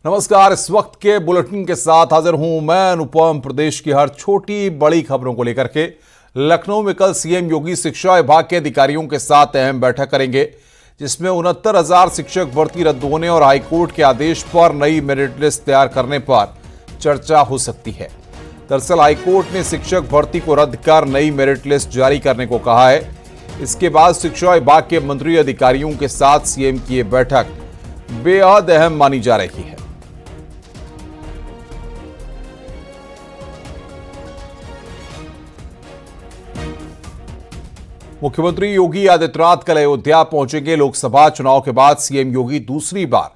नमस्कार। इस वक्त के बुलेटिन के साथ हाजिर हूं मैं अनुपम। प्रदेश की हर छोटी बड़ी खबरों को लेकर के लखनऊ में कल सीएम योगी शिक्षा विभाग के अधिकारियों के साथ अहम बैठक करेंगे, जिसमें 69,000 शिक्षक भर्ती रद्द होने और हाईकोर्ट के आदेश पर नई मेरिट लिस्ट तैयार करने पर चर्चा हो सकती है। दरअसल हाईकोर्ट ने शिक्षक भर्ती को रद्द कर नई मेरिट लिस्ट जारी करने को कहा है। इसके बाद शिक्षा विभाग के मंत्री अधिकारियों के साथ सीएम की यह बैठक बेहद अहम मानी जा रही है। मुख्यमंत्री योगी आदित्यनाथ कल अयोध्या पहुंचेंगे। लोकसभा चुनाव के बाद सीएम योगी दूसरी बार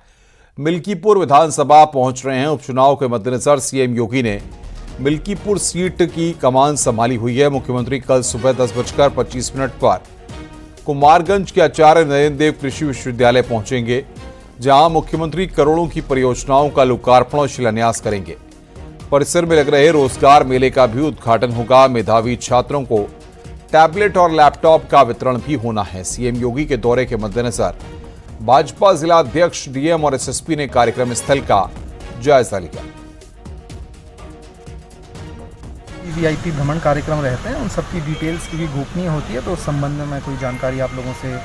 मिल्कीपुर विधानसभा पहुंच रहे हैं। उपचुनाव के मद्देनजर सीएम योगी ने मिल्कीपुर सीट की कमान संभाली हुई है। मुख्यमंत्री कल सुबह 10:25 पर कुमारगंज के आचार्य नरेंद्र देव कृषि विश्वविद्यालय पहुंचेंगे, जहां मुख्यमंत्री करोड़ों की परियोजनाओं का लोकार्पण और शिलान्यास करेंगे। परिसर में लग रहे रोजगार मेले का भी उद्घाटन होगा। मेधावी छात्रों को टैबलेट और लैपटॉप का वितरण भी होना है। सीएम योगी के दौरे के मद्देनजर भाजपा जिला अध्यक्ष, डीएम और एसएसपी ने कार्यक्रम स्थल का जायजा लिया। वीआईपी भ्रमण कार्यक्रम रहते हैं, उन सबकी डिटेल्स की भी गोपनीय होती है, तो उस संबंध में मैं कोई जानकारी आप लोगों से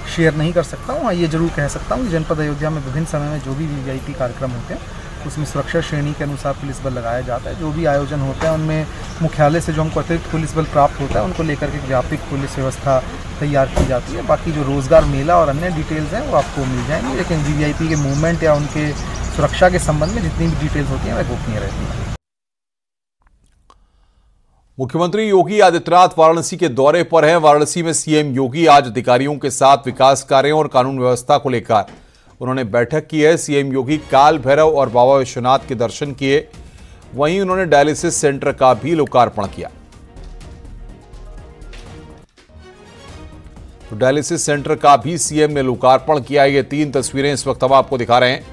शेयर नहीं कर सकता हूँ। हाँ, ये जरूर कह सकता हूँ कि जनपद अयोध्या में विभिन्न समय में जो भी वीआईपी कार्यक्रम होते हैं उसमें सुरक्षा श्रेणी के अनुसार पुलिस बल लगाया जाता है। जो भी आयोजन होते हैं उनमें मुख्यालय से जो हमको अतिरिक्त पुलिस बल प्राप्त होता है उनको लेकर के व्यापक पुलिस व्यवस्था तैयार की जाती है। बाकी जो रोजगार मेला और अन्य डिटेल्स हैं वो आपको मिल जाएंगी, लेकिन वीआईपी के मूवमेंट या उनके सुरक्षा के संबंध में जितनी भी डिटेल्स होती हैं वह गोपनीय रहती है। मुख्यमंत्री योगी आदित्यनाथ वाराणसी के दौरे पर हैं। वाराणसी में सीएम योगी आज अधिकारियों के साथ विकास कार्यों और कानून व्यवस्था को लेकर उन्होंने बैठक की है। सीएम योगी काल भैरव और बाबा विश्वनाथ के दर्शन किए, वहीं उन्होंने डायलिसिस सेंटर का भी लोकार्पण किया। तो डायलिसिस सेंटर का भी सीएम ने लोकार्पण किया। ये 3 तस्वीरें इस वक्त हम आपको दिखा रहे हैं।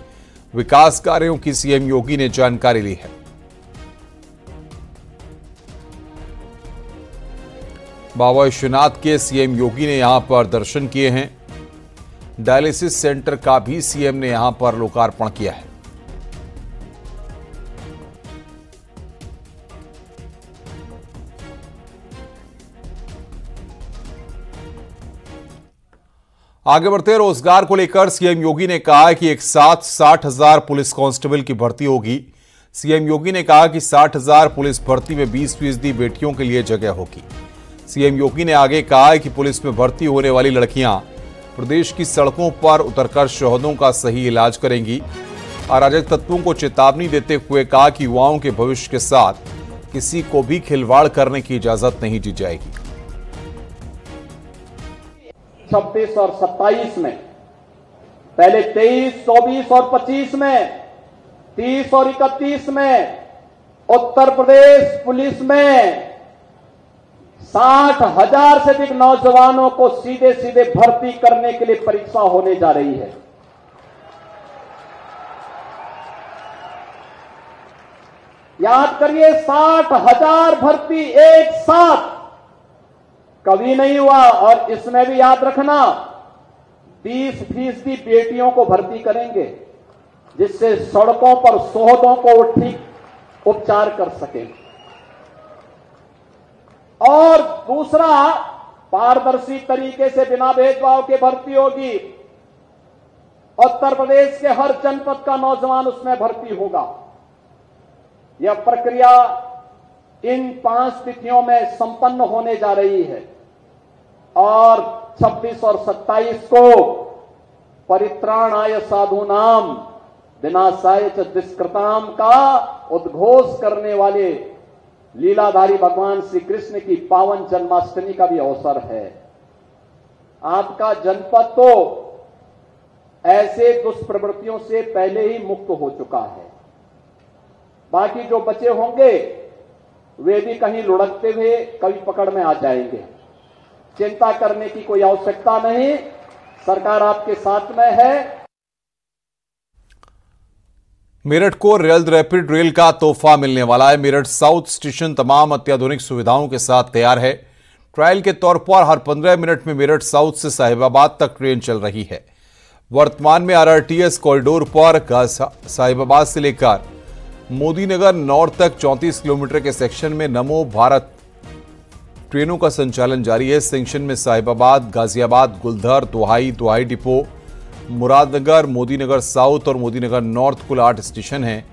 विकास कार्यों की सीएम योगी ने जानकारी ली है। बाबा विश्वनाथ के सीएम योगी ने यहां पर दर्शन किए हैं। डायलिसिस सेंटर का भी सीएम ने यहां पर लोकार्पण किया है। आगे बढ़ते रोजगार को लेकर सीएम योगी ने कहा कि एक साथ 60,000 पुलिस कांस्टेबल की भर्ती होगी। सीएम योगी ने कहा कि 60,000 पुलिस भर्ती में 20% बेटियों के लिए जगह होगी। सीएम योगी ने आगे कहा कि पुलिस में भर्ती होने वाली लड़कियां प्रदेश की सड़कों पर उतरकर शहीदों का सही इलाज करेंगी। अराजक तत्वों को चेतावनी देते हुए कहा कि युवाओं के भविष्य के साथ किसी को भी खिलवाड़ करने की इजाजत नहीं दी जाएगी। 26 और 27 में, पहले 23, 24 और 25 में, 30 और 31 में उत्तर प्रदेश पुलिस में 60,000 से अधिक नौजवानों को सीधे सीधे भर्ती करने के लिए परीक्षा होने जा रही है। याद करिए, 60,000 भर्ती एक साथ कभी नहीं हुआ। और इसमें भी याद रखना, 20% बेटियों को भर्ती करेंगे, जिससे सड़कों पर शहीदों को ठीक उपचार कर सकें। और दूसरा, पारदर्शी तरीके से बिना भेदभाव के भर्ती होगी। उत्तर प्रदेश के हर जनपद का नौजवान उसमें भर्ती होगा। यह प्रक्रिया इन 5 तिथियों में संपन्न होने जा रही है। और 26 और 27 को परित्राणाय साधूनाम विनाशाय च दुष्कृताम का उद्घोष करने वाले लीलाधारी भगवान श्री कृष्ण की पावन जन्माष्टमी का भी अवसर है। आपका जनपद तो ऐसे दुष्प्रवृत्तियों से पहले ही मुक्त हो चुका है। बाकी जो बचे होंगे वे भी कहीं लुढ़कते हुए कभी पकड़ में आ जाएंगे। चिंता करने की कोई आवश्यकता नहीं, सरकार आपके साथ में है। मेरठ को रेल रैपिड रेल का तोहफा मिलने वाला है। मेरठ साउथ स्टेशन तमाम अत्याधुनिक सुविधाओं के साथ तैयार है। ट्रायल के तौर पर हर 15 मिनट में मेरठ साउथ से साहिबाबाद तक ट्रेन चल रही है। वर्तमान में आरआरटीएस कॉरिडोर पर साहिबाबाद से लेकर मोदीनगर नॉर्थ तक 34 किलोमीटर के सेक्शन में नमो भारत ट्रेनों का संचालन जारी है। इस सेक्शन में साहिबाबाद, गाजियाबाद, गुलधर, दोहाई डिपो, मुरादनगर, मोदीनगर साउथ और मोदीनगर नॉर्थ कुल 8 स्टेशन हैं।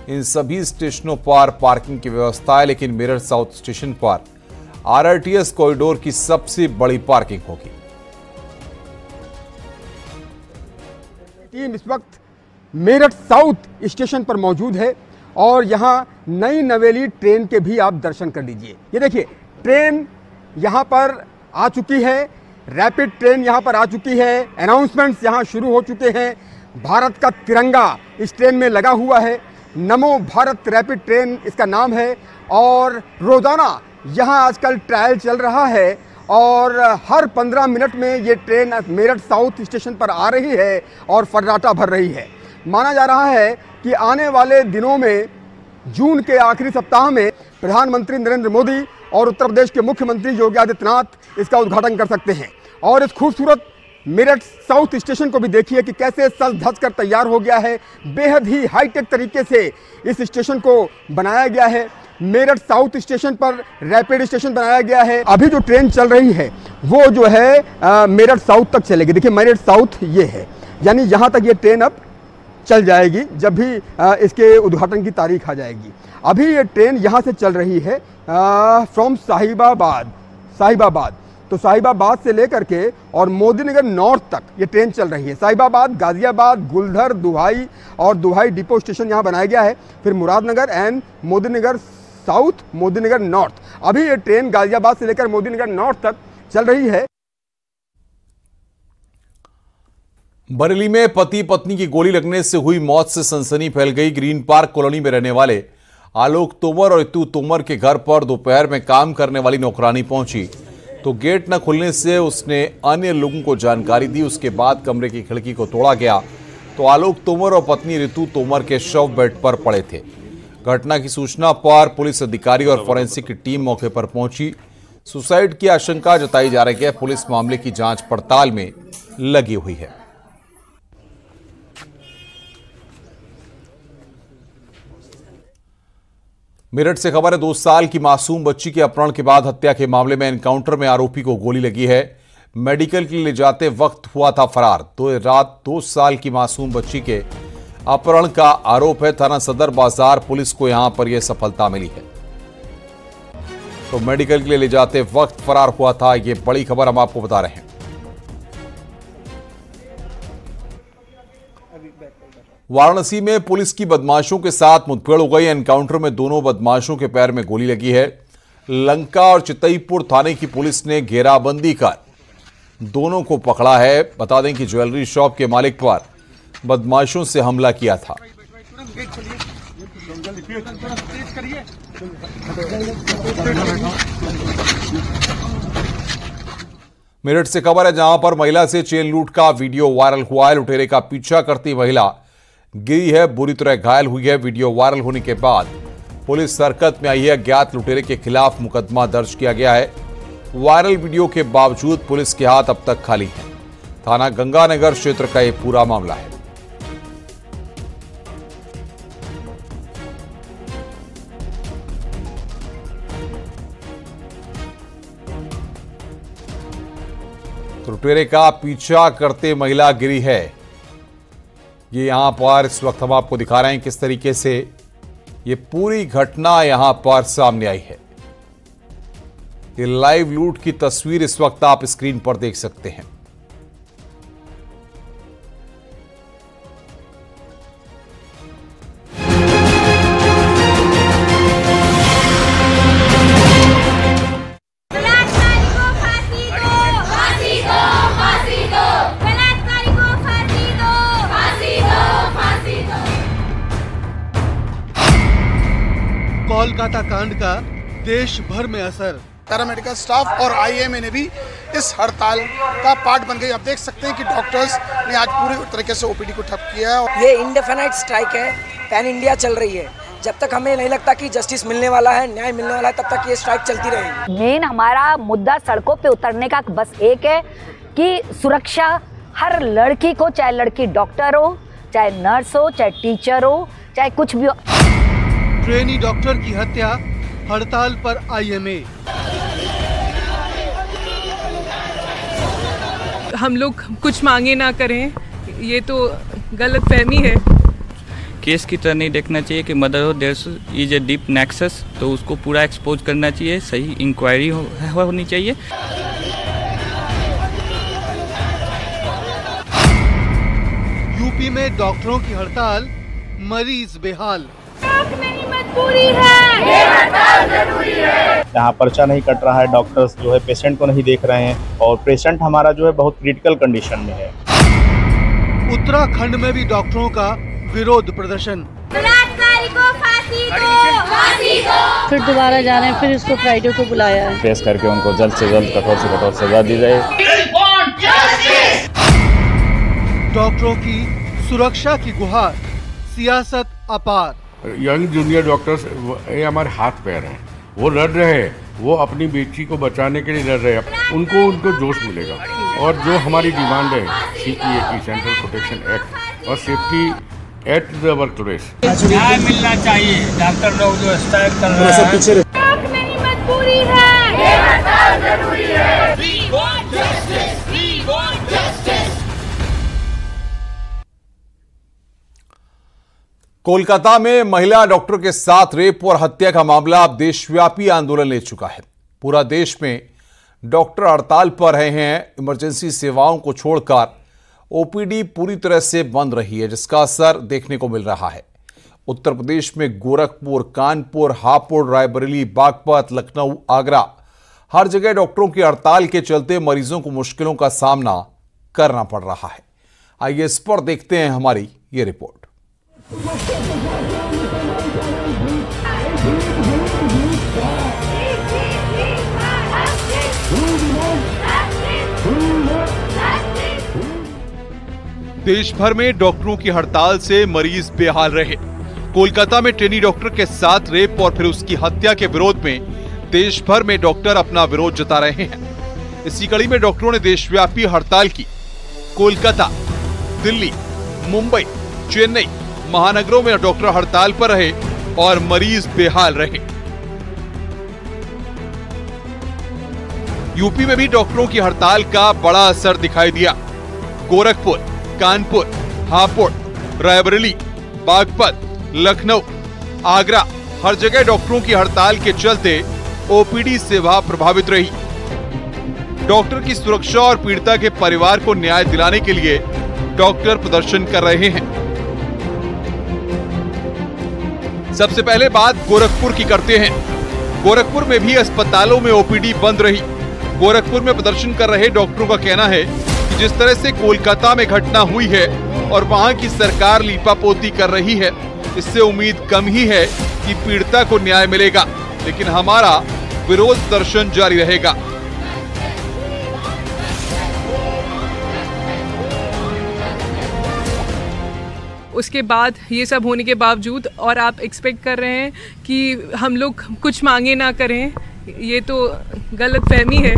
इन सभी स्टेशनों पर पार्किंग की व्यवस्था है, लेकिन मेरठ साउथ स्टेशन पर आरआरटीएस कॉरिडोर की सबसे बड़ी पार्किंग होगी। टीम इस वक्त मेरठ साउथ स्टेशन पर मौजूद है और यहां नई नवेली ट्रेन के भी आप दर्शन कर लीजिए। ये देखिए, ट्रेन यहां पर आ चुकी है, रैपिड ट्रेन यहां पर आ चुकी है, अनाउंसमेंट्स यहां शुरू हो चुके हैं। भारत का तिरंगा इस ट्रेन में लगा हुआ है। नमो भारत रैपिड ट्रेन इसका नाम है और रोजाना यहां आजकल ट्रायल चल रहा है और हर 15 मिनट में ये ट्रेन मेरठ साउथ स्टेशन पर आ रही है और फर्राटा भर रही है। माना जा रहा है कि आने वाले दिनों में जून के आखिरी सप्ताह में प्रधानमंत्री नरेंद्र मोदी और उत्तर प्रदेश के मुख्यमंत्री योगी आदित्यनाथ इसका उद्घाटन कर सकते हैं। और इस खूबसूरत मेरठ साउथ स्टेशन को भी देखिए कि कैसे सज धज कर तैयार हो गया है। बेहद ही हाईटेक तरीके से इस स्टेशन को बनाया गया है। मेरठ साउथ स्टेशन पर रैपिड स्टेशन बनाया गया है। अभी जो ट्रेन चल रही है वो जो है मेरठ साउथ तक चलेगी। देखिए, मेरठ साउथ ये है, यानी यहाँ तक ये ट्रेन अब चल जाएगी जब भी इसके उद्घाटन की तारीख आ जाएगी। अभी ये ट्रेन यहाँ से चल रही है फ्रॉम साहिबाबाद। तो साहिबाबाद से लेकर के और मोदीनगर नॉर्थ तक ये ट्रेन चल रही है। साहिबाबाद, गाजियाबाद, गुलधर, दोहाई डिपो स्टेशन यहाँ बनाया गया है। फिर Muradnagar and Modinagar south, Modinagar north. अभी ये ट्रेन गाजियाबाद से लेकर मोदीनगर नॉर्थ तक चल रही है। बरेली में पति पत्नी की गोली लगने से हुई मौत से सनसनी फैल गई। ग्रीन पार्क कॉलोनी में रहने वाले आलोक तोमर और रितु तोमर के घर पर दोपहर में काम करने वाली नौकरानी पहुंची तो गेट न खुलने से उसने अन्य लोगों को जानकारी दी। उसके बाद कमरे की खिड़की को तोड़ा गया तो आलोक तोमर और पत्नी रितु तोमर के शव बेड पर पड़े थे। घटना की सूचना पर पुलिस अधिकारी और फोरेंसिक की टीम मौके पर पहुंची। सुसाइड की आशंका जताई जा रही है। पुलिस मामले की जांच पड़ताल में लगी हुई है। मेरठ से खबर है, 2 साल की मासूम बच्ची के अपहरण के बाद हत्या के मामले में एनकाउंटर में आरोपी को गोली लगी है। मेडिकल के लिए ले जाते वक्त हुआ था फरार। तो रात 2 साल की मासूम बच्ची के अपहरण का आरोप है। थाना सदर बाजार पुलिस को यहां पर यह सफलता मिली है। तो मेडिकल के लिए ले जाते वक्त फरार हुआ था। यह बड़ी खबर हम आपको बता रहे हैं। वाराणसी में पुलिस की बदमाशों के साथ मुठभेड़ हो गई। एनकाउंटर में दोनों बदमाशों के पैर में गोली लगी है। लंका और चितईपुर थाने की पुलिस ने घेराबंदी कर दोनों को पकड़ा है। बता दें कि ज्वेलरी शॉप के मालिक पर बदमाशों से हमला किया था। मेरठ से खबर है, जहां पर महिला से चेन लूट का वीडियो वायरल हुआ है। लुटेरे का पीछा करती महिला गिरी है, बुरी तरह घायल हुई है। वीडियो वायरल होने के बाद पुलिस हरकत में आई है। अज्ञात लुटेरे के खिलाफ मुकदमा दर्ज किया गया है। वायरल वीडियो के बावजूद पुलिस के हाथ अब तक खाली हैं। थाना गंगानगर क्षेत्र का यह पूरा मामला है। लुटेरे का पीछा करते महिला गिरी है। ये यहां पर इस वक्त हम आपको दिखा रहे हैं किस तरीके से ये पूरी घटना यहां पर सामने आई है। ये लाइव लूट की तस्वीर इस वक्त आप स्क्रीन पर देख सकते हैं। कोलकाता कांड का देश भर में असर। पैरामेडिकल स्टाफ और आईएमए ने भी इस हड़ताल का पार्ट बन गई। आप देख सकते हैं कि डॉक्टर्स ने आज पूरे तरीके से ओपीडी को ठप किया है। ये इंडेफिनाइट स्ट्राइक है, पैन इंडिया चल रही है। जब तक हमें नहीं लगता कि जस्टिस मिलने वाला है, न्याय मिलने वाला है, तब तक ये स्ट्राइक चलती रहेगी। मेन हमारा मुद्दा सड़कों पे उतरने का बस एक है कि सुरक्षा हर लड़की को, चाहे लड़की डॉक्टर हो, चाहे नर्स हो, चाहे टीचर हो, चाहे कुछ भी हो। ट्रेनी डॉक्टर की हत्या, हड़ताल पर आईएमए। हम लोग कुछ मांगे ना करें, ये तो गलत फहमी है। केस की तरह नहीं देखना चाहिए कि motherhood there is a deep nexus, तो उसको पूरा एक्सपोज करना चाहिए, सही इंक्वायरी होनी चाहिए। यूपी में डॉक्टरों की हड़ताल, मरीज बेहाल। मजबूरी है, ये हड़ताल जरूरी है। यहाँ पर्चा नहीं कट रहा है, डॉक्टर्स जो है पेशेंट को नहीं देख रहे हैं और पेशेंट हमारा जो है बहुत क्रिटिकल कंडीशन में है। उत्तराखंड में भी डॉक्टरों का विरोध प्रदर्शन। बलात्कारी को फांसी दो, फांसी दो। फिर दोबारा जा रहे हैं, फिर इसको फ्राइडे को बुलाया है। पेश करके उनको जल्द से जल्द कठोर से कठोर सजा दी जाए। डॉक्टरों की सुरक्षा की गुहार, सियासत अपार। यंग जूनियर डॉक्टर्स ये हमारे हाथ पैर हैं, वो लड़ रहे हैं, वो अपनी बेटी को बचाने के लिए लड़ रहे हैं। उनको जोश मिलेगा और जो हमारी डिमांड है CPA की, सेंट्रल प्रोटेक्शन एक्ट और safety at the work place, न्याय मिलना चाहिए। डॉक्टर लोग जो स्ट्राइक कर रहे हैं, मजबूरी है, ये हड़ताल जरूरी है। कोलकाता में महिला डॉक्टर के साथ रेप और हत्या का मामला अब देशव्यापी आंदोलन ले चुका है। पूरा देश में डॉक्टर हड़ताल पर रहे हैं। इमरजेंसी सेवाओं को छोड़कर OPD पूरी तरह से बंद रही है, जिसका असर देखने को मिल रहा है। उत्तर प्रदेश में गोरखपुर, कानपुर, हापुड़, रायबरेली, बागपत, लखनऊ, आगरा, हर जगह डॉक्टरों की हड़ताल के चलते मरीजों को मुश्किलों का सामना करना पड़ रहा है। आइए इस पर देखते हैं हमारी ये रिपोर्ट। देश भर में डॉक्टरों की हड़ताल से मरीज बेहाल रहे। कोलकाता में ट्रेनी डॉक्टर के साथ रेप और फिर उसकी हत्या के विरोध में देश भर में डॉक्टर अपना विरोध जता रहे हैं। इसी कड़ी में डॉक्टरों ने देशव्यापी हड़ताल की। कोलकाता, दिल्ली, मुंबई, चेन्नई महानगरों में डॉक्टर हड़ताल पर रहे और मरीज बेहाल रहे। यूपी में भी डॉक्टरों की हड़ताल का बड़ा असर दिखाई दिया। गोरखपुर, कानपुर, हापुड़, रायबरेली, बागपत, लखनऊ, आगरा, हर जगह डॉक्टरों की हड़ताल के चलते OPD सेवा प्रभावित रही। डॉक्टर की सुरक्षा और पीड़िता के परिवार को न्याय दिलाने के लिए डॉक्टर प्रदर्शन कर रहे हैं। सबसे पहले बात गोरखपुर की करते हैं। गोरखपुर में भी अस्पतालों में OPD बंद रही। गोरखपुर में प्रदर्शन कर रहे डॉक्टरों का कहना है कि जिस तरह से कोलकाता में घटना हुई है और वहां की सरकार लीपापोती कर रही है, इससे उम्मीद कम ही है कि पीड़िता को न्याय मिलेगा, लेकिन हमारा विरोध प्रदर्शन जारी रहेगा। उसके बाद ये सब होने के बावजूद और आप एक्सपेक्ट कर रहे हैं कि हम लोग कुछ मांगे ना करें, ये तो गलत फहमी है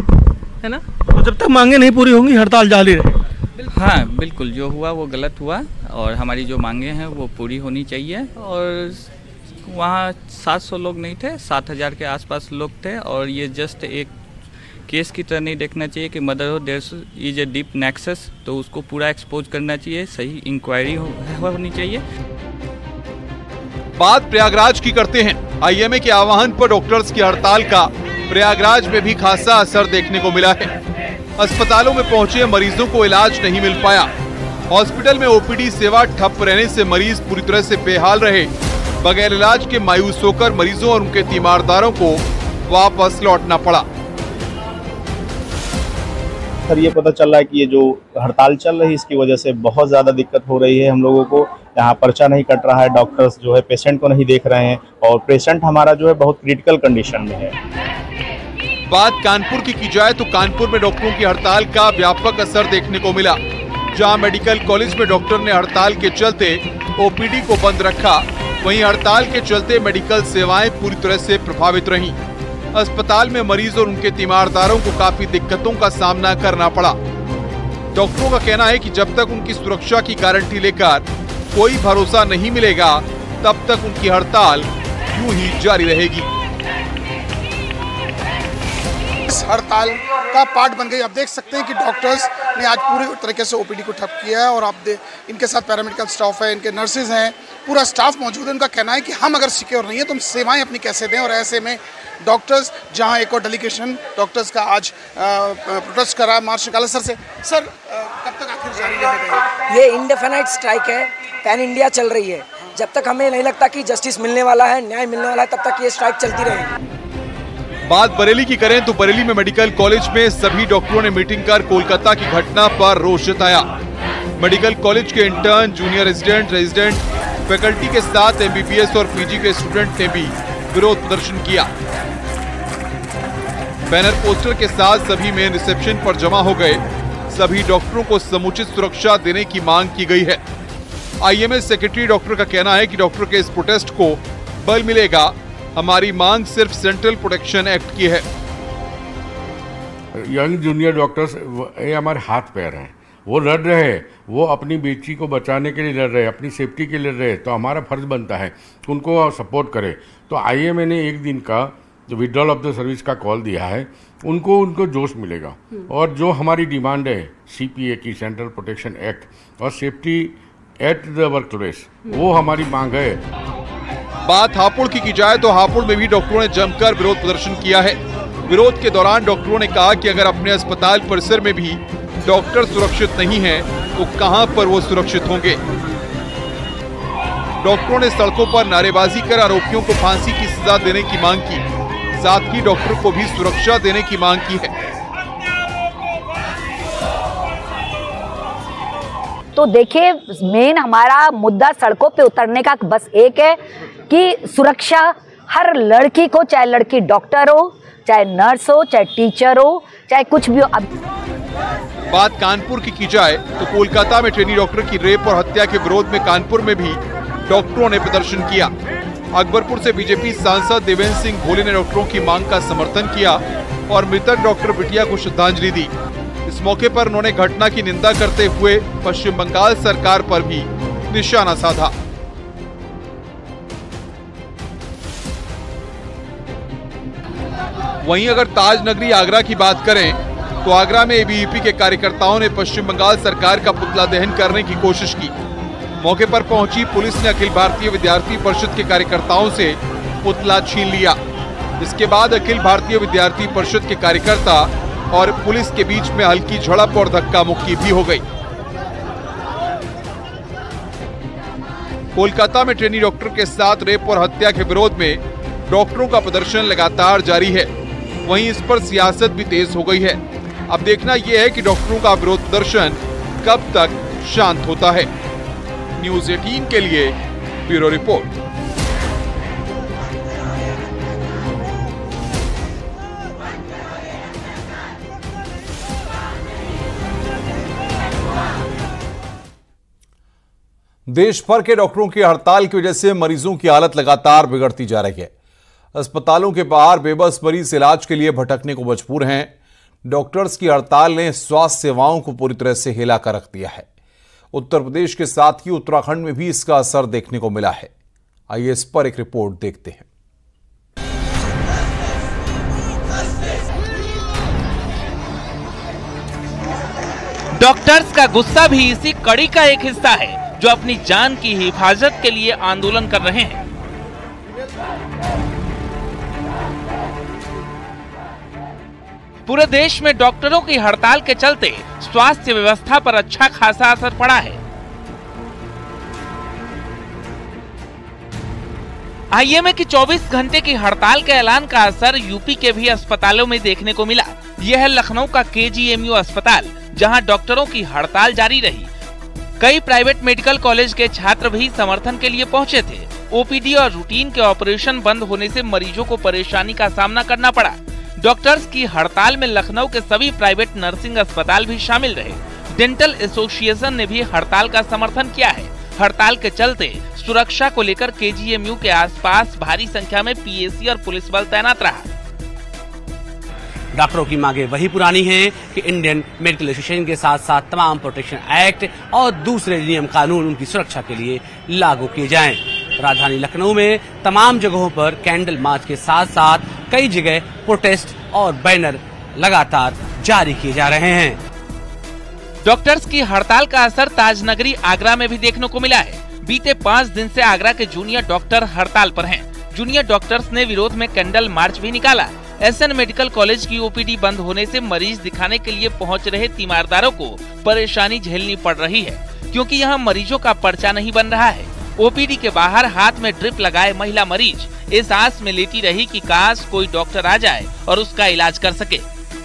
ना। तो जब तक मांगे नहीं पूरी होंगी हड़ताल जारी रहे। हाँ बिल्कुल, जो हुआ वो गलत हुआ और हमारी जो मांगे हैं वो पूरी होनी चाहिए। और वहाँ 700 लोग नहीं थे, 7000 के आसपास लोग थे और ये जस्ट एक केस की तरह नहीं देखना चाहिए कि motherhood there is a deep nexus, तो उसको पूरा एक्सपोज करना चाहिए, सही इंक्वायरी होनी चाहिए। बात प्रयागराज की करते हैं। IMA के आह्वान पर डॉक्टर्स की हड़ताल का प्रयागराज में भी खासा असर देखने को मिला है। अस्पतालों में पहुंचे मरीजों को इलाज नहीं मिल पाया। हॉस्पिटल में OPD सेवा ठप रहने से मरीज पूरी तरह से बेहाल रहे। बगैर इलाज के मायूस होकर मरीजों और उनके तीमारदारों को वापस लौटना पड़ा। सर ये पता चल रहा है कि ये जो हड़ताल चल रही है इसकी वजह से बहुत ज़्यादा दिक्कत हो रही है हम लोगों को। यहाँ पर्चा नहीं कट रहा है, डॉक्टर्स जो है पेशेंट को नहीं देख रहे हैं और पेशेंट हमारा जो है बहुत क्रिटिकल कंडीशन में है। बात कानपुर की जाए तो कानपुर में डॉक्टरों की हड़ताल का व्यापक असर देखने को मिला। जहां मेडिकल कॉलेज में डॉक्टर ने हड़ताल के चलते OPD को बंद रखा, वहीं हड़ताल के चलते मेडिकल सेवाएं पूरी तरह से प्रभावित रहीं। अस्पताल में मरीज और उनके तीमारदारों को काफी दिक्कतों का सामना करना पड़ा। डॉक्टरों का कहना है कि जब तक उनकी सुरक्षा की गारंटी लेकर कोई भरोसा नहीं मिलेगा तब तक उनकी हड़ताल यूं ही जारी रहेगी। इस हड़ताल का पार्ट बन गई। आप देख सकते हैं कि डॉक्टर्स ने आज पूरी तरीके से ओपीडी को ठप किया है और इनके साथ पैरामेडिकल स्टाफ है, इनके नर्सेज हैं, पूरा स्टाफ मौजूद है। उनका कहना है कि हम अगर सिक्योर नहीं है तो हम सेवाएं अपनी कैसे दें। और ऐसे में डॉक्टर्स, जहां एक और डेलीगेशन डॉक्टर्स का आज प्रोटेस्ट करा, मार्च निकाला। सर कब तक आखिर जारी रहेगा? ये इंडेफिनाइट स्ट्राइक है, पैन इंडिया चल रही है। जब तक हमें नहीं लगता कि जस्टिस मिलने वाला है, न्याय मिलने वाला है, तब तक ये स्ट्राइक चलती रहेगी। बात बरेली की करें तो बरेली में मेडिकल कॉलेज में सभी डॉक्टरों ने मीटिंग कर कोलकाता की घटना पर रोष जताया। मेडिकल कॉलेज के इंटर्न, जूनियर रेजिडेंट, फैकल्टी के साथ एमबीबीएस और पीजी के स्टूडेंट ने भी विरोध प्रदर्शन किया। बैनर पोस्टर के साथ सभी मेन रिसेप्शन पर जमा हो गए। सभी डॉक्टरों को समुचित सुरक्षा देने की मांग की गई है। आईएमए सेक्रेटरी डॉक्टर का कहना है कि डॉक्टर के इस प्रोटेस्ट को बल मिलेगा। हमारी मांग सिर्फ सेंट्रल प्रोटेक्शन एक्ट की है। यंग जूनियर डॉक्टर्स ये हमारे हाथ पैर हैं, वो लड़ रहे हैं, वो अपनी बेटी को बचाने के लिए लड़ रहे हैं, अपनी सेफ्टी के लिए लड़ रहे हैं। तो हमारा फर्ज बनता है कि उनको सपोर्ट करें। तो आईएमए ने एक दिन का जो विड्रॉल ऑफ द सर्विस का कॉल दिया है, उनको जोश मिलेगा। और जो हमारी डिमांड है सीपीए की, सेंट्रल प्रोटेक्शन एक्ट और safety at the work place, वो हमारी मांग है। बात हापुड़ की जाए तो हापुड़ में भी डॉक्टरों ने जमकर विरोध प्रदर्शन किया है। विरोध के दौरान डॉक्टरों ने कहा कि अगर अपने अस्पताल परिसर में भी डॉक्टर सुरक्षित नहीं हैं, तो कहां पर वो सुरक्षित होंगे। डॉक्टरों ने सड़कों पर नारेबाजी कर आरोपियों को फांसी की सजा देने की मांग की, साथ ही डॉक्टर को भी सुरक्षा देने की मांग की है। तो देखिए, मेन हमारा मुद्दा सड़कों पे उतरने का बस एक है कि सुरक्षा हर लड़की को, चाहे लड़की डॉक्टर हो, चाहे नर्स हो, चाहे टीचर हो, चाहे कुछ भी हो। बात कानपुर की जाए तो कोलकाता में ट्रेनी डॉक्टर की रेप और हत्या के विरोध में कानपुर में भी डॉक्टरों ने प्रदर्शन किया। अकबरपुर से बीजेपी सांसद देवेंद्र सिंह भोले ने डॉक्टरों की मांग का समर्थन किया और मृतक डॉक्टर बिटिया को श्रद्धांजलि दी। इस मौके पर उन्होंने घटना की निंदा करते हुए पश्चिम बंगाल सरकार पर भी निशाना साधा। वहीं अगर ताज नगरी आगरा की बात करें तो आगरा में एबीवीपी के कार्यकर्ताओं ने पश्चिम बंगाल सरकार का पुतला दहन करने की कोशिश की। मौके पर पहुंची पुलिस ने अखिल भारतीय विद्यार्थी परिषद के कार्यकर्ताओं से पुतला छीन लिया। इसके बाद अखिल भारतीय विद्यार्थी परिषद के कार्यकर्ता और पुलिस के बीच में हल्की झड़प और धक्का मुक्की भी हो गई। कोलकाता में ट्रेनी डॉक्टर के साथ रेप और हत्या के विरोध में डॉक्टरों का प्रदर्शन लगातार जारी है। वहीं इस पर सियासत भी तेज हो गई है। अब देखना यह है कि डॉक्टरों का विरोध प्रदर्शन कब तक शांत होता है। न्यूज़ 18 के लिए ब्यूरो रिपोर्ट। देश भर के डॉक्टरों की हड़ताल की वजह से मरीजों की हालत लगातार बिगड़ती जा रही है। अस्पतालों के बाहर बेबस मरीज इलाज के लिए भटकने को मजबूर हैं। डॉक्टर्स की हड़ताल ने स्वास्थ्य सेवाओं को पूरी तरह से हिला कर रख दिया है। उत्तर प्रदेश के साथ ही उत्तराखंड में भी इसका असर देखने को मिला है। आइए इस पर एक रिपोर्ट देखते हैं। डॉक्टर्स का गुस्सा भी इसी कड़ी का एक हिस्सा है, जो अपनी जान की हिफाजत के लिए आंदोलन कर रहे हैं। पूरे देश में डॉक्टरों की हड़ताल के चलते स्वास्थ्य व्यवस्था पर अच्छा खासा असर पड़ा है। आईएमए की 24 घंटे की हड़ताल के ऐलान का असर यूपी के भी अस्पतालों में देखने को मिला। यह है लखनऊ का केजीएमयू अस्पताल, जहां डॉक्टरों की हड़ताल जारी रही। कई प्राइवेट मेडिकल कॉलेज के छात्र भी समर्थन के लिए पहुंचे थे। ओपीडी और रूटीन के ऑपरेशन बंद होने से मरीजों को परेशानी का सामना करना पड़ा। डॉक्टर्स की हड़ताल में लखनऊ के सभी प्राइवेट नर्सिंग अस्पताल भी शामिल रहे। डेंटल एसोसिएशन ने भी हड़ताल का समर्थन किया है। हड़ताल के चलते सुरक्षा को लेकर केजीएमयू के आसपास भारी संख्या में पीएसी और पुलिस बल तैनात रहा। डॉक्टरों की मांगे वही पुरानी हैं कि इंडियन मेडिकल एसोसिएशन के साथ साथ तमाम प्रोटेक्शन एक्ट और दूसरे नियम कानून उनकी सुरक्षा के लिए लागू किए जाएं। राजधानी लखनऊ में तमाम जगहों पर कैंडल मार्च के साथ साथ कई जगह प्रोटेस्ट और बैनर लगातार जारी किए जा रहे हैं। डॉक्टर्स की हड़ताल का असर ताजनगरी आगरा में भी देखने को मिला है। बीते 5 दिन से आगरा के जूनियर डॉक्टर हड़ताल पर हैं। जूनियर डॉक्टर्स ने विरोध में कैंडल मार्च भी निकाला। एसएन मेडिकल कॉलेज की ओपीडी बंद होने से मरीज दिखाने के लिए पहुंच रहे तीमारदारों को परेशानी झेलनी पड़ रही है, क्योंकि यहां मरीजों का पर्चा नहीं बन रहा है। ओपीडी के बाहर हाथ में ड्रिप लगाए महिला मरीज इस आस में लेटी रही कि काश कोई डॉक्टर आ जाए और उसका इलाज कर सके।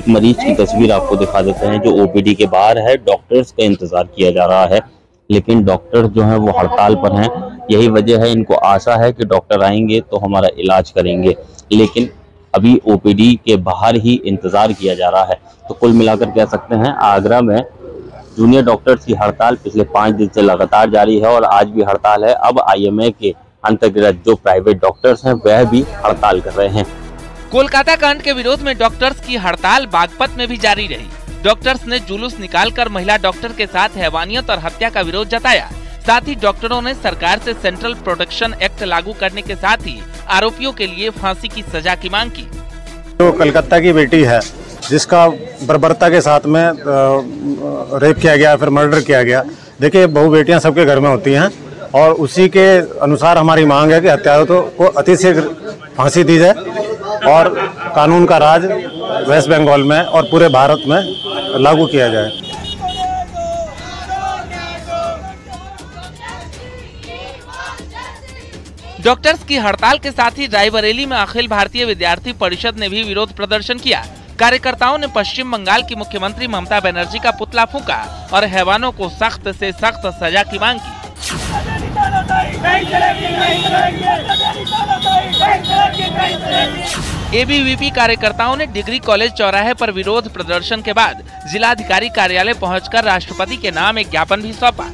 मरीज की तस्वीर आपको दिखा देते हैं जो ओपीडी के बाहर है। डॉक्टर्स का इंतजार किया जा रहा है, लेकिन डॉक्टर जो हैं वो हड़ताल पर हैं। यही वजह है, इनको आशा है कि डॉक्टर आएंगे तो हमारा इलाज करेंगे, लेकिन अभी ओपीडी के बाहर ही इंतजार किया जा रहा है। तो कुल मिलाकर कह सकते हैं आगरा में जूनियर डॉक्टर्स की हड़ताल पिछले 5 दिन से लगातार जारी है और आज भी हड़ताल है। अब आईएमए के अंतर्गत जो प्राइवेट डॉक्टर्स हैं वह भी हड़ताल कर रहे हैं। कोलकाता कांड के विरोध में डॉक्टर्स की हड़ताल बागपत में भी जारी रही। डॉक्टर्स ने जुलूस निकालकर महिला डॉक्टर के साथ हैवानियत और हत्या का विरोध जताया। साथ ही डॉक्टरों ने सरकार से सेंट्रल प्रोटेक्शन एक्ट लागू करने के साथ ही आरोपियों के लिए फांसी की सजा की मांग की। जो कलकत्ता की बेटी है जिसका बर्बरता के साथ में रेप किया गया, फिर मर्डर किया गया। देखिए, बहु बेटियां सबके घर में होती हैं और उसी के अनुसार हमारी मांग है कि हत्यारों को अतिशीघ्र फांसी दी जाए और कानून का राज वेस्ट बंगाल में और पूरे भारत में लागू किया जाए। डॉक्टर्स की हड़ताल के साथ ही रायबरेली में अखिल भारतीय विद्यार्थी परिषद ने भी विरोध प्रदर्शन किया। कार्यकर्ताओं ने पश्चिम बंगाल की मुख्यमंत्री ममता बनर्जी का पुतला फूंका और हैवानों को सख्त से सख्त सजा की मांग की। एबीवीपी कार्यकर्ताओं ने डिग्री कॉलेज चौराहे पर विरोध प्रदर्शन के बाद जिलाधिकारी कार्यालय पहुंचकर राष्ट्रपति के नाम एक ज्ञापन भी सौंपा।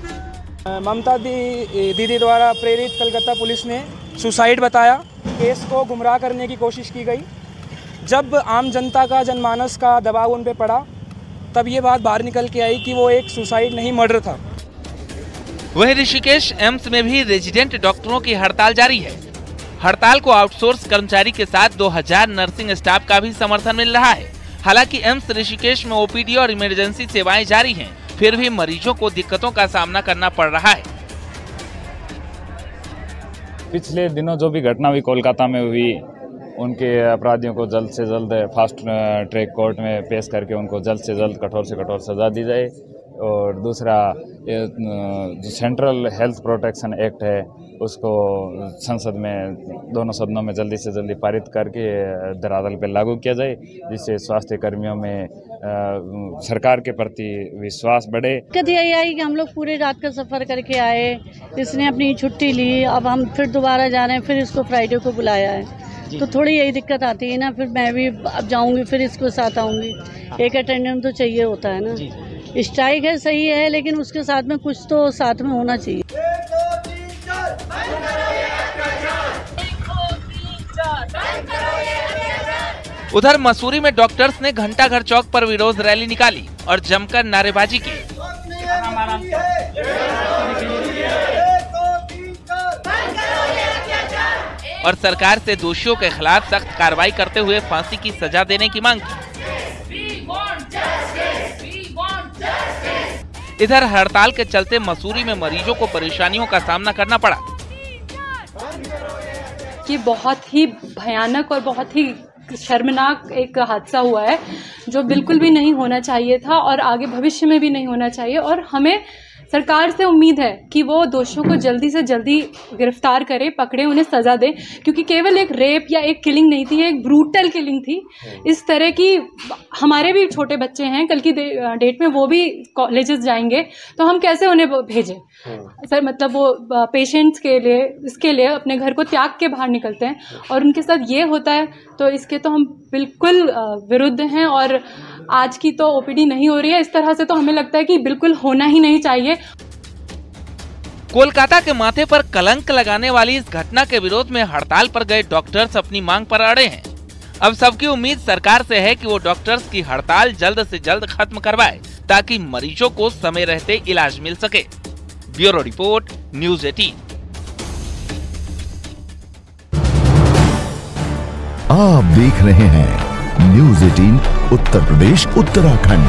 ममता दीदी द्वारा प्रेरित कलकत्ता पुलिस ने सुसाइड बताया। केस को गुमराह करने की कोशिश की गई। जब आम जनता का जनमानस का दबाव उन पे पड़ा तब ये बात बाहर निकल के आई कि वो एक सुसाइड नहीं मर्डर था। वहीं ऋषिकेश एम्स में भी रेजिडेंट डॉक्टरों की हड़ताल जारी है। हड़ताल को आउटसोर्स कर्मचारी के साथ 2000 नर्सिंग स्टाफ का भी समर्थन मिल रहा है। हालांकि एम्स ऋषिकेश में ओपीडी और इमरजेंसी सेवाएं जारी हैं, फिर भी मरीजों को दिक्कतों का सामना करना पड़ रहा है। पिछले दिनों जो भी घटना हुई कोलकाता में हुई, उनके अपराधियों को जल्द से जल्द फास्ट ट्रैक कोर्ट में पेश करके उनको जल्द से जल्द कठोर से कठोर सजा दी जाए। और दूसरा, जो सेंट्रल हेल्थ प्रोटेक्शन एक्ट है उसको संसद में दोनों सदनों में जल्दी से जल्दी पारित करके धरातल पर लागू किया जाए, जिससे स्वास्थ्य कर्मियों में सरकार के प्रति विश्वास बढ़े। दिक्कत यही आई कि हम लोग पूरे रात का सफ़र करके आए, इसने अपनी छुट्टी ली, अब हम फिर दोबारा जा रहे हैं, फिर इसको फ्राइडे को बुलाया है, तो थोड़ी यही दिक्कत आती है ना। फिर मैं भी अब जाऊंगी, फिर इसको साथ आऊंगी, एक अटेंडेंट तो चाहिए होता है ना। स्ट्राइक है, सही है, लेकिन उसके साथ में कुछ तो साथ में होना चाहिए। उधर मसूरी में डॉक्टर्स ने घंटाघर चौक पर विरोध रैली निकाली और जमकर नारेबाजी की। और सरकार से दोषियों के खिलाफ सख्त कार्रवाई करते हुए फांसी की सजा देने की मांग की। इधर हड़ताल के चलते मसूरी में मरीजों को परेशानियों का सामना करना पड़ा। कि बहुत ही भयानक और बहुत ही शर्मनाक एक हादसा हुआ है जो बिल्कुल भी नहीं होना चाहिए था और आगे भविष्य में भी नहीं होना चाहिए। और हमें सरकार से उम्मीद है कि वो दोषियों को जल्दी से जल्दी गिरफ्तार करे, पकड़े, उन्हें सजा दे, क्योंकि केवल एक रेप या एक किलिंग नहीं थी, एक ब्रूटल किलिंग थी। इस तरह की हमारे भी छोटे बच्चे हैं, कल की डेट में वो भी कॉलेजेस जाएंगे, तो हम कैसे उन्हें भेजें सर? मतलब वो पेशेंट्स के लिए, इसके लिए अपने घर को त्याग के बाहर निकलते हैं और उनके साथ ये होता है, तो इसके तो हम बिल्कुल विरुद्ध हैं। और आज की तो ओपीडी नहीं हो रही है, इस तरह से तो हमें लगता है कि बिल्कुल होना ही नहीं चाहिए। कोलकाता के माथे पर कलंक लगाने वाली इस घटना के विरोध में हड़ताल पर गए डॉक्टर्स अपनी मांग पर अड़े हैं। अब सबकी उम्मीद सरकार से है कि वो डॉक्टर्स की हड़ताल जल्द से जल्द खत्म करवाए ताकि मरीजों को समय रहते इलाज मिल सके। Bureau report, news 18। आप देख रहे हैं न्यूज़ 18 उत्तर प्रदेश उत्तराखंड।